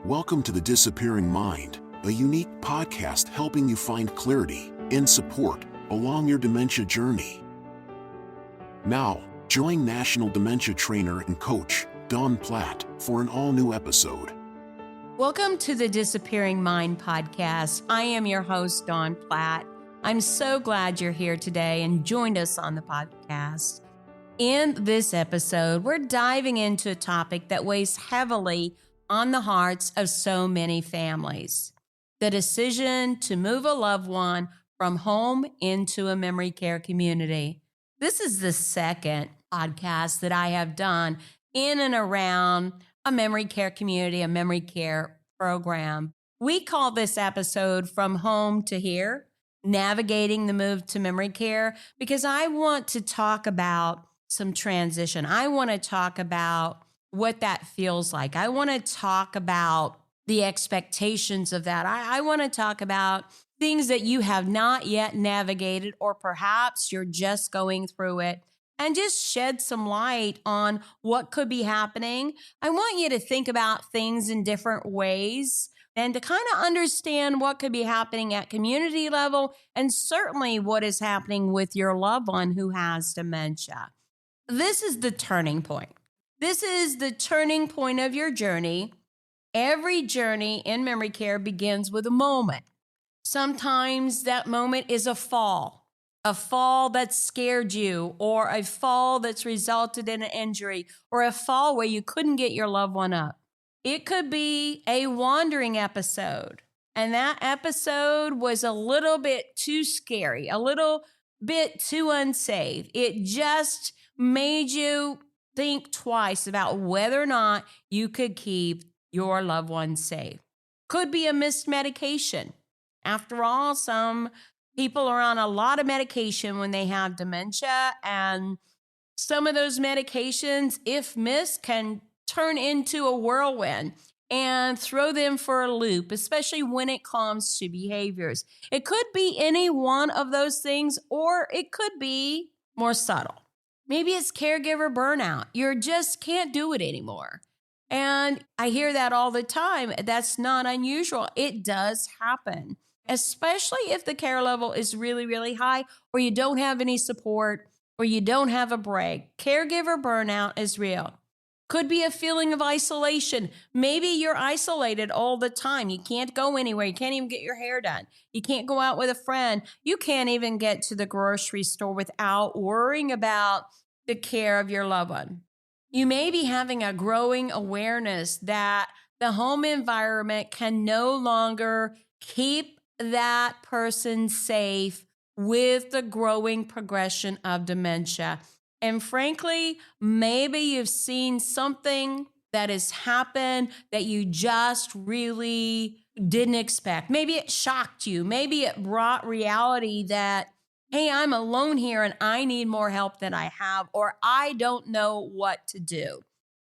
Welcome to The Disappearing Mind, a unique podcast helping you find clarity and support along your dementia journey. Now, join National Dementia Trainer and Coach Dawn Platt for an all-new episode. Welcome to the Disappearing Mind podcast. I am your host, Dawn Platt. I'm so glad you're here today and joined us on the podcast. In this episode, we're diving into a topic that weighs heavily on the hearts of so many families: the decision to move a loved one from home into a memory care community. This is the second podcast that I have done in and around a memory care community, a memory care program. We call this episode From Home to Here, Navigating the Move to Memory Care, because I want to talk about some transition. I want to talk about what that feels like. I want to talk about the expectations of that. I want to talk about things that you have not yet navigated, or perhaps you're just going through it, and just shed some light on what could be happening. I want you to think about things in different ways and to kind of understand what could be happening at community level, and certainly what is happening with your loved one who has dementia. This is the turning point. This is the turning point of your journey. Every journey in memory care begins with a moment. Sometimes that moment is a fall that scared you, or a fall that's resulted in an injury, or a fall where you couldn't get your loved one up. It could be a wandering episode, and that episode was a little bit too scary, a little bit too unsafe. It just made you think twice about whether or not you could keep your loved one safe. Could be a missed medication. After all, some people are on a lot of medication when they have dementia, and some of those medications, if missed, can turn into a whirlwind and throw them for a loop, especially when it comes to behaviors. It could be any one of those things, or it could be more subtle. Maybe it's caregiver burnout. You just can't do it anymore. And I hear that all the time. That's not unusual. It does happen, especially if the care level is really, really high, or you don't have any support, or you don't have a break. Caregiver burnout is real. Could be a feeling of isolation. Maybe you're isolated all the time. You can't go anywhere. You can't even get your hair done. You can't go out with a friend. You can't even get to the grocery store without worrying about the care of your loved one. You may be having a growing awareness that the home environment can no longer keep that person safe with the growing progression of dementia. And frankly, maybe you've seen something that has happened that you just really didn't expect. Maybe it shocked you. Maybe it brought reality that, hey, I'm alone here and I need more help than I have, or I don't know what to do.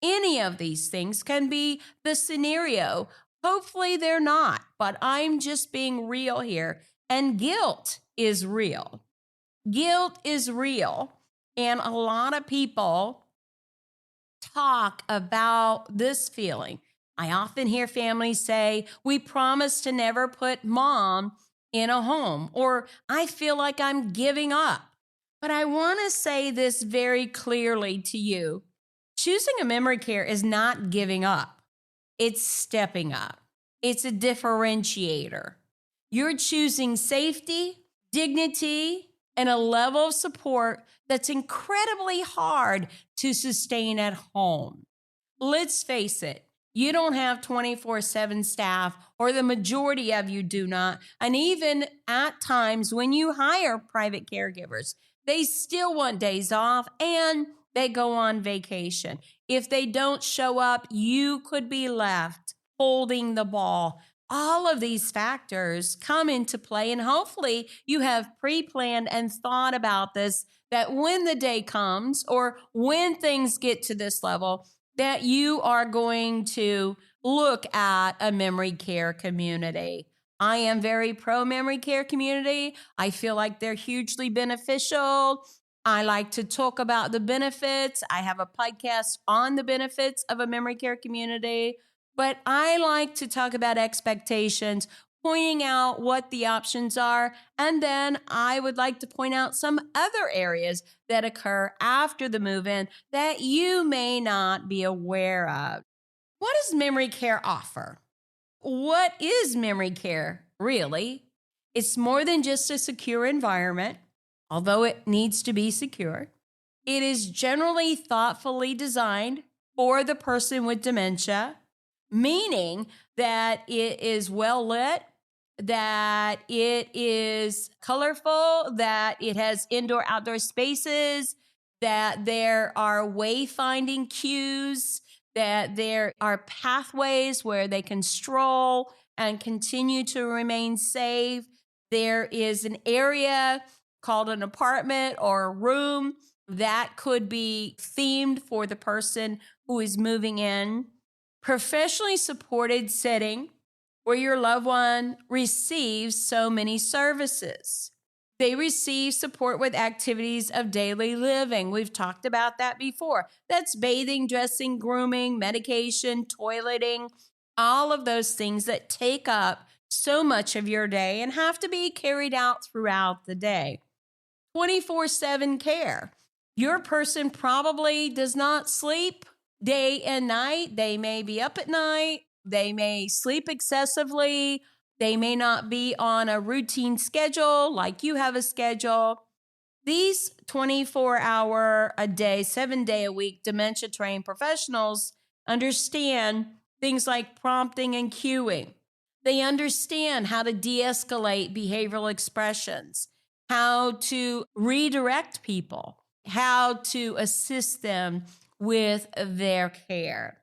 Any of these things can be the scenario. Hopefully they're not, but I'm just being real here. And guilt is real. Guilt is real. And a lot of people talk about this feeling. I often hear families say, we promise to never put mom in a home, or I feel like I'm giving up. But I want to say this very clearly to you. Choosing a memory care is not giving up. It's stepping up. It's a differentiator. You're choosing safety, dignity, and a level of support that's incredibly hard to sustain at home. Let's face it, you don't have 24/7 staff, or the majority of you do not. And even at times when you hire private caregivers, they still want days off and they go on vacation. If they don't show up, you could be left holding the ball. All of these factors come into play, and hopefully you have pre-planned and thought about this, that when the day comes, or when things get to this level, that you are going to look at a memory care community. I am very pro memory care community. I feel like they're hugely beneficial. I like to talk about the benefits. I have a podcast on the benefits of a memory care community. But I like to talk about expectations, pointing out what the options are. And then I would like to point out some other areas that occur after the move-in that you may not be aware of. What does memory care offer? What is memory care really? It's more than just a secure environment, although it needs to be secure. It is generally thoughtfully designed for the person with dementia, meaning that it is well lit, that it is colorful, that it has indoor-outdoor spaces, that there are wayfinding cues, that there are pathways where they can stroll and continue to remain safe. There is an area called an apartment or a room that could be themed for the person who is moving in. Professionally supported setting where your loved one receives so many services. They receive support with activities of daily living. We've talked about that before. That's bathing, dressing, grooming, medication, toileting, all of those things that take up so much of your day and have to be carried out throughout the day. 24/7 care. Your person probably does not sleep day and night. They may be up at night. They may sleep excessively. They may not be on a routine schedule like you have a schedule. These 24-hour a day, 7-day a week dementia trained professionals understand things like prompting and cueing. They understand how to de-escalate behavioral expressions, how to redirect people, how to assist them with their care.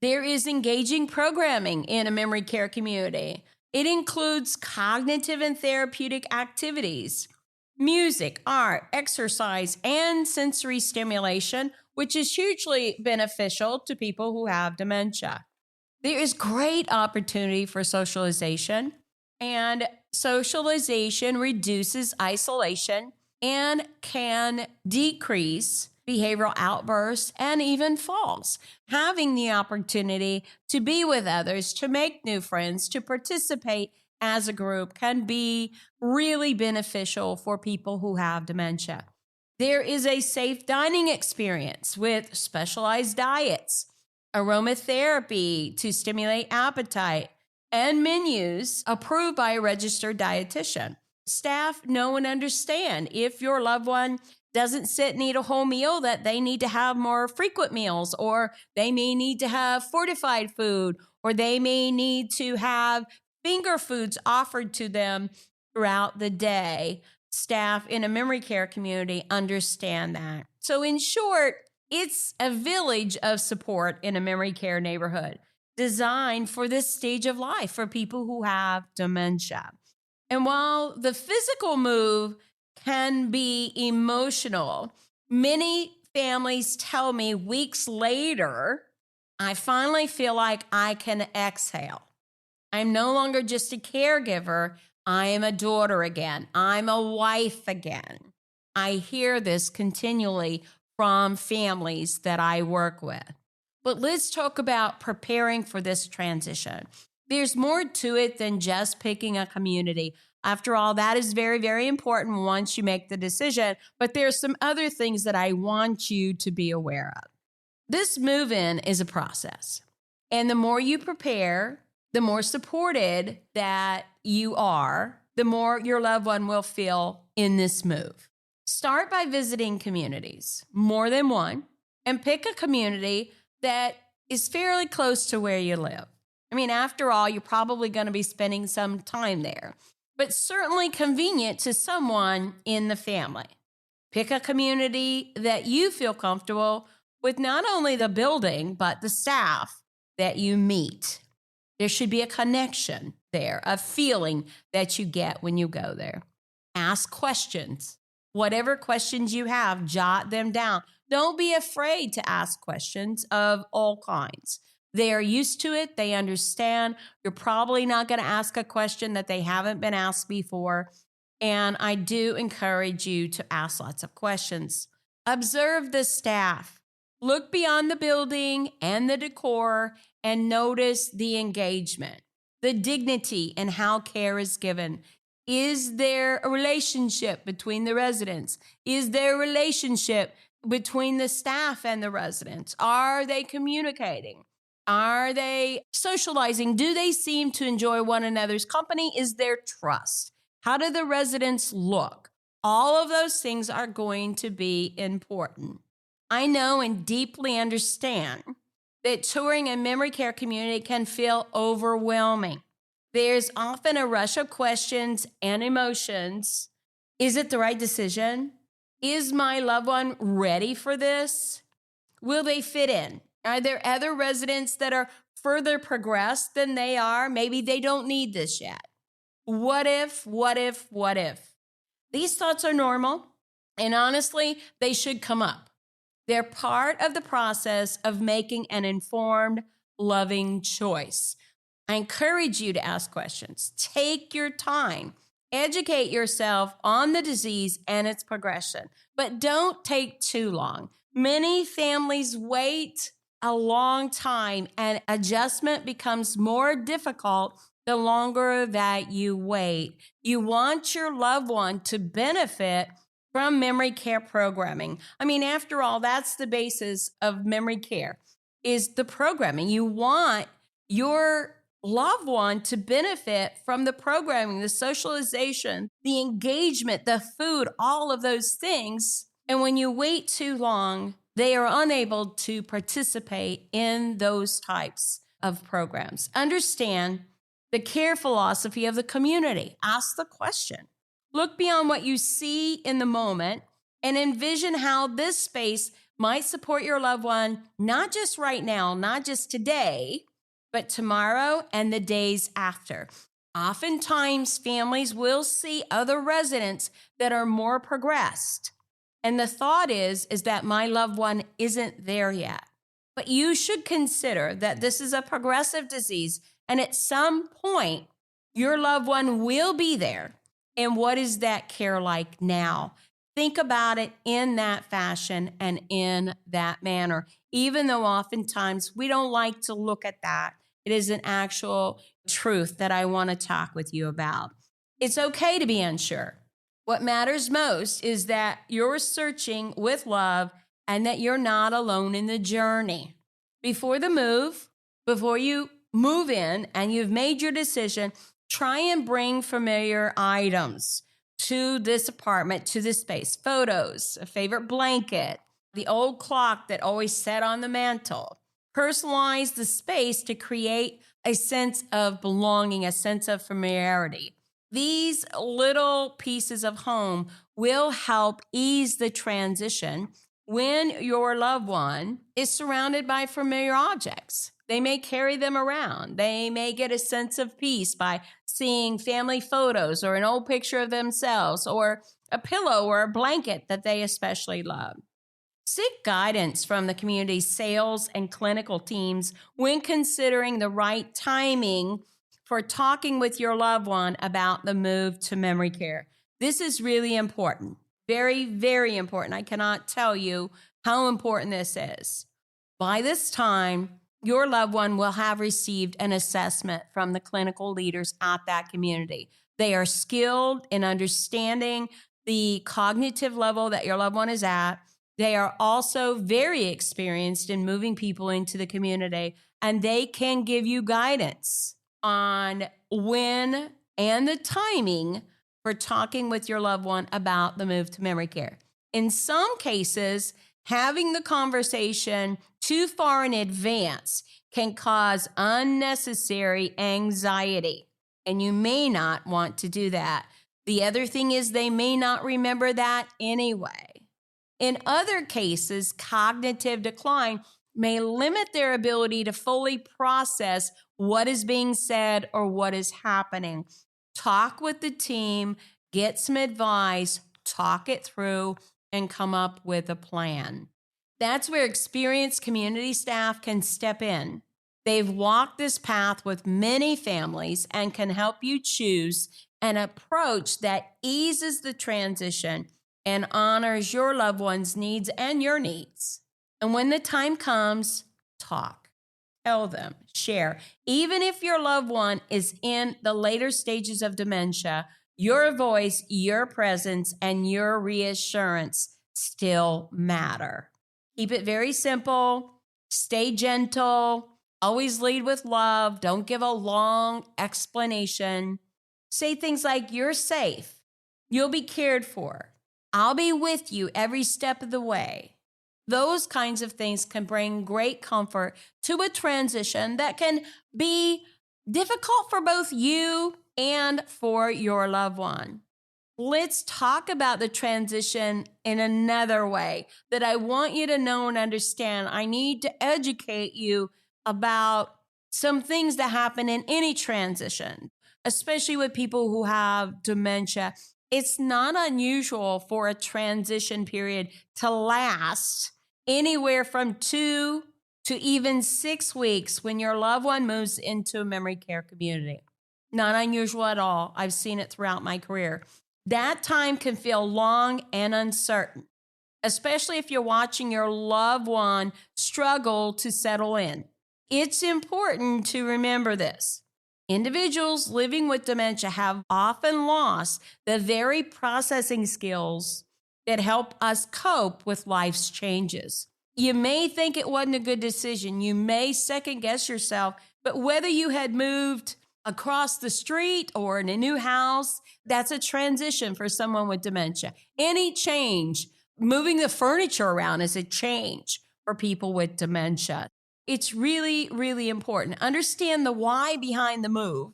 There is engaging programming in a memory care community. It includes cognitive and therapeutic activities, music, art, exercise, and sensory stimulation, which is hugely beneficial to people who have dementia. There is great opportunity for socialization, and socialization reduces isolation and can decrease behavioral outbursts and even falls. Having the opportunity to be with others, to make new friends, to participate as a group can be really beneficial for people who have dementia. There is a safe dining experience with specialized diets, aromatherapy to stimulate appetite, and menus approved by a registered dietitian. Staff know and understand if your loved one doesn't sit and eat a whole meal, that they need to have more frequent meals, or they may need to have fortified food, or they may need to have finger foods offered to them throughout the day. Staff in a memory care community understand that. So in short, it's a village of support in a memory care neighborhood designed for this stage of life for people who have dementia. And while the physical move can be emotional, many families tell me weeks later, I finally feel like I can exhale. I'm no longer just a caregiver. I am a daughter again. I'm a wife again. I hear this continually from families that I work with. But let's talk about preparing for this transition. There's more to it than just picking a community. After all, that is very, very important once you make the decision. But there's some other things that I want you to be aware of. This move-in is a process. And the more you prepare, the more supported that you are, the more your loved one will feel in this move. Start by visiting communities, more than one, and pick a community that is fairly close to where you live. I mean, after all, you're probably going to be spending some time there, but certainly convenient to someone in the family. Pick a community that you feel comfortable with, not only the building, but the staff that you meet. There should be a connection there, a feeling that you get when you go there. Ask questions. Whatever questions you have, jot them down. Don't be afraid to ask questions of all kinds. They are used to it. They understand. You're probably not going to ask a question that they haven't been asked before. And I do encourage you to ask lots of questions. Observe the staff. Look beyond the building and the decor and notice the engagement, the dignity in how care is given. Is there a relationship between the residents? Is there a relationship between the staff and the residents? Are they communicating? Are they socializing? Do they seem to enjoy one another's company? Is there trust? How do the residents look? All of those things are going to be important. I know and deeply understand that touring a memory care community can feel overwhelming. There's often a rush of questions and emotions. Is it the right decision? Is my loved one ready for this? Will they fit in? Are there other residents that are further progressed than they are? Maybe they don't need this yet. What if? These thoughts are normal, and honestly, they should come up. They're part of the process of making an informed, loving choice. I encourage you to ask questions. Take your time. Educate yourself on the disease and its progression, but don't take too long. Many families wait a long time, and adjustment becomes more difficult the longer that you wait. You want your loved one to benefit from memory care programming. I mean, after all, that's the basis of memory care, is the programming. You want your loved one to benefit from the programming, the socialization, the engagement, the food, all of those things. And when you wait too long, they are unable to participate in those types of programs. Understand the care philosophy of the community. Ask the question. Look beyond what you see in the moment and envision how this space might support your loved one, not just right now, not just today, but tomorrow and the days after. Oftentimes, families will see other residents that are more progressed. And the thought is that my loved one isn't there yet. But you should consider that this is a progressive disease, and at some point, your loved one will be there. And what is that care like now? Think about it in that fashion and in that manner, even though oftentimes we don't like to look at that. It is an actual truth that I want to talk with you about. It's okay to be unsure. What matters most is that you're searching with love and that you're not alone in the journey. Before you move in and you've made your decision, try and bring familiar items to this apartment, to this space. Photos, a favorite blanket, the old clock that always sat on the mantle. Personalize the space to create a sense of belonging, a sense of familiarity. These little pieces of home will help ease the transition when your loved one is surrounded by familiar objects. They may carry them around. They may get a sense of peace by seeing family photos or an old picture of themselves or a pillow or a blanket that they especially love. Seek guidance from the community's sales and clinical teams when considering the right timing for talking with your loved one about the move to memory care. This is really important. Very, very important. I cannot tell you how important this is. By this time, your loved one will have received an assessment from the clinical leaders at that community. They are skilled in understanding the cognitive level that your loved one is at. They are also very experienced in moving people into the community, and they can give you guidance on when and the timing for talking with your loved one about the move to memory care. In some cases, having the conversation too far in advance can cause unnecessary anxiety, and you may not want to do that. The other thing is they may not remember that anyway. In other cases, cognitive decline may limit their ability to fully process what is being said or what is happening. Talk with the team, get some advice, talk it through, and come up with a plan. That's where experienced community staff can step in. They've walked this path with many families and can help you choose an approach that eases the transition and honors your loved one's needs and your needs. And when the time comes, talk, tell them, share. Even if your loved one is in the later stages of dementia, your voice, your presence, and your reassurance still matter. Keep it very simple. Stay gentle. Always lead with love. Don't give a long explanation. Say things like, you're safe. You'll be cared for. I'll be with you every step of the way. Those kinds of things can bring great comfort to a transition that can be difficult for both you and for your loved one. Let's talk about the transition in another way that I want you to know and understand. I need to educate you about some things that happen in any transition, especially with people who have dementia. It's not unusual for a transition period to last anywhere from 2 to even 6 weeks when your loved one moves into a memory care community. Not unusual at all. I've seen it throughout my career. That time can feel long and uncertain, especially if you're watching your loved one struggle to settle in. It's important to remember this. Individuals living with dementia have often lost the very processing skills that help us cope with life's changes. You may think it wasn't a good decision. You may second guess yourself, but whether you had moved across the street or in a new house, that's a transition for someone with dementia. Any change, moving the furniture around is a change for people with dementia. It's really, really important. Understand the why behind the move,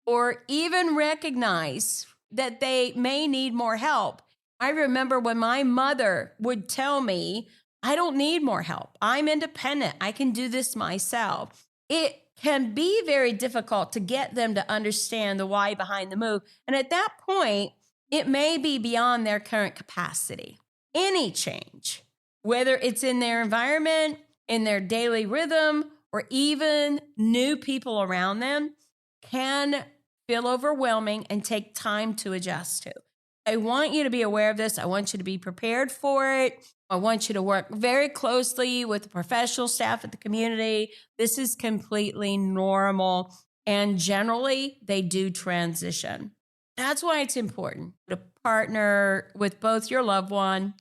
or even recognize that they may need more help. I remember when my mother would tell me, I don't need more help. I'm independent. I can do this myself. It can be very difficult to get them to understand the why behind the move. And at that point, it may be beyond their current capacity. Any change, whether it's in their environment, in their daily rhythm, or even new people around them, can feel overwhelming and take time to adjust to. I want you to be aware of this. I want you to be prepared for it. I want you to work very closely with the professional staff at the community. This is completely normal. And generally, they do transition. That's why it's important to partner with both your loved one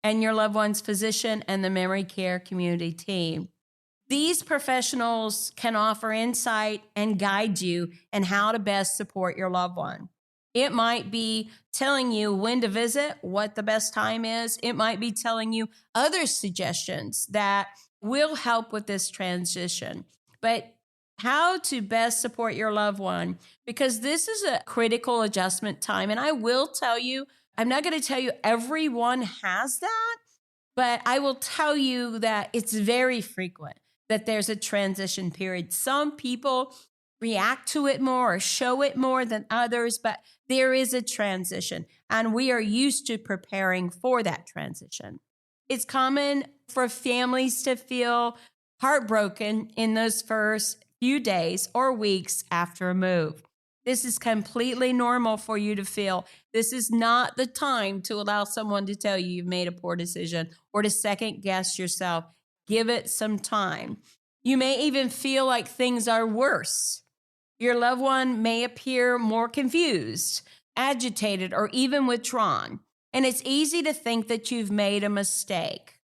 and your loved one's physician and the memory care community team. These professionals can offer insight and guide you in how to best support your loved one. It might be telling you when to visit, what the best time is. It might be telling you other suggestions that will help with this transition. But how to best support your loved one, because this is a critical adjustment time. And I will tell you, I'm not going to tell you everyone has that, but I will tell you that it's very frequent that there's a transition period. Some people react to it more or show it more than others, but there is a transition, and we are used to preparing for that transition. It's common for families to feel heartbroken in those first few days or weeks after a move. This is completely normal for you to feel. This is not the time to allow someone to tell you you've made a poor decision or to second guess yourself. Give it some time. You may even feel like things are worse. Your loved one may appear more confused, agitated, or even withdrawn. And it's easy to think that you've made a mistake.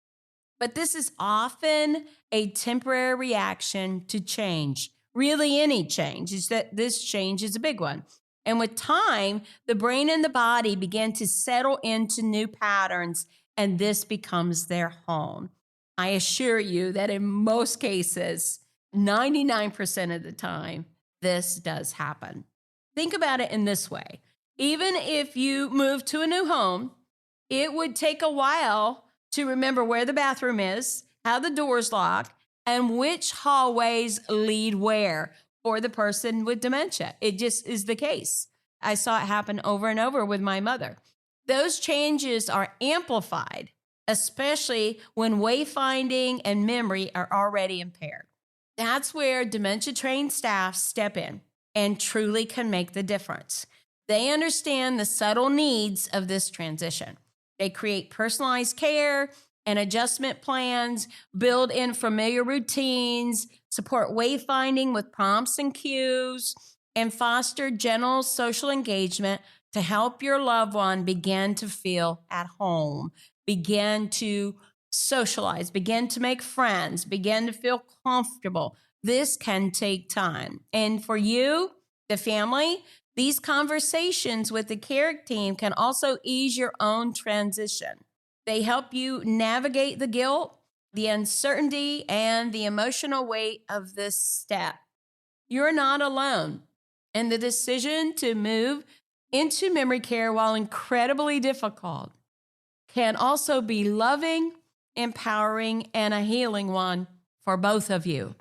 But this is often a temporary reaction to change. Really, any change is that this change is a big one. And with time, the brain and the body begin to settle into new patterns, and this becomes their home. I assure you that in most cases, 99% of the time, this does happen. Think about it in this way. Even if you move to a new home, it would take a while to remember where the bathroom is, how the doors lock, and which hallways lead where for the person with dementia. It just is the case. I saw it happen over and over with my mother. Those changes are amplified, especially when wayfinding and memory are already impaired. That's where dementia-trained staff step in and truly can make the difference. They understand the subtle needs of this transition. They create personalized care and adjustment plans, build in familiar routines, support wayfinding with prompts and cues, and foster gentle social engagement to help your loved one begin to feel at home, begin to socialize, begin to make friends, begin to feel comfortable. This can take time. And for you, the family, these conversations with the care team can also ease your own transition. They help you navigate the guilt, the uncertainty, and the emotional weight of this step. You're not alone. And the decision to move into memory care, while incredibly difficult, can also be loving, empowering, and a healing one for both of you.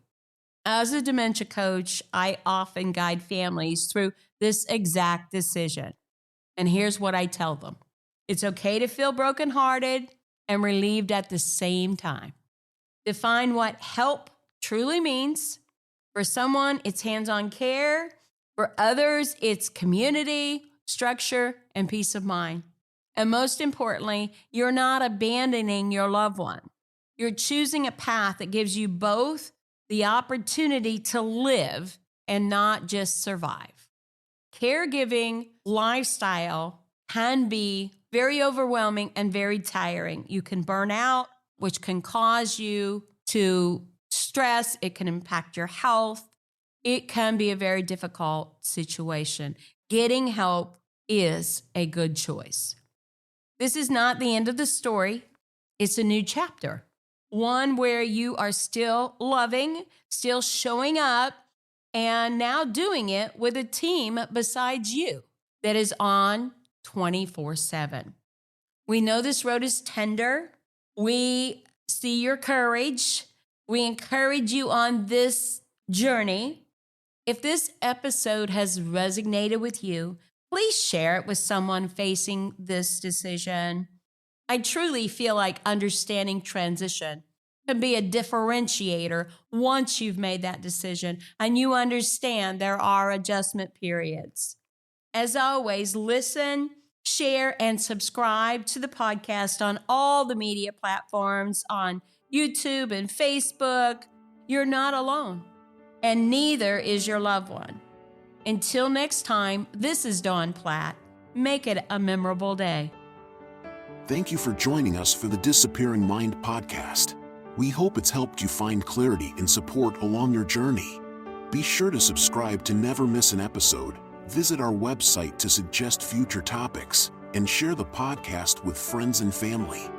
As a dementia coach, I often guide families through this exact decision. And here's what I tell them. It's okay to feel brokenhearted and relieved at the same time. Define what help truly means. For someone, it's hands-on care. For others, it's community, structure, and peace of mind. And most importantly, you're not abandoning your loved one. You're choosing a path that gives you both the opportunity to live and not just survive. Caregiving lifestyle can be very overwhelming and very tiring. You can burn out, which can cause you to stress. It can impact your health. It can be a very difficult situation. Getting help is a good choice. This is not the end of the story. It's a new chapter. One where you are still loving, still showing up, and now doing it with a team besides you that is on 24/7. We know this road is tender. We see your courage. We encourage you on this journey. If this episode has resonated with you, please share it with someone facing this decision. I truly feel like understanding transition can be a differentiator once you've made that decision and you understand there are adjustment periods. As always, listen, share, and subscribe to the podcast on all the media platforms, on YouTube and Facebook. You're not alone, and neither is your loved one. Until next time, this is Dawn Platt. Make it a memorable day. Thank you for joining us for the Disappearing Mind podcast. We hope it's helped you find clarity and support along your journey. Be sure to subscribe to never miss an episode, visit our website to suggest future topics, and share the podcast with friends and family.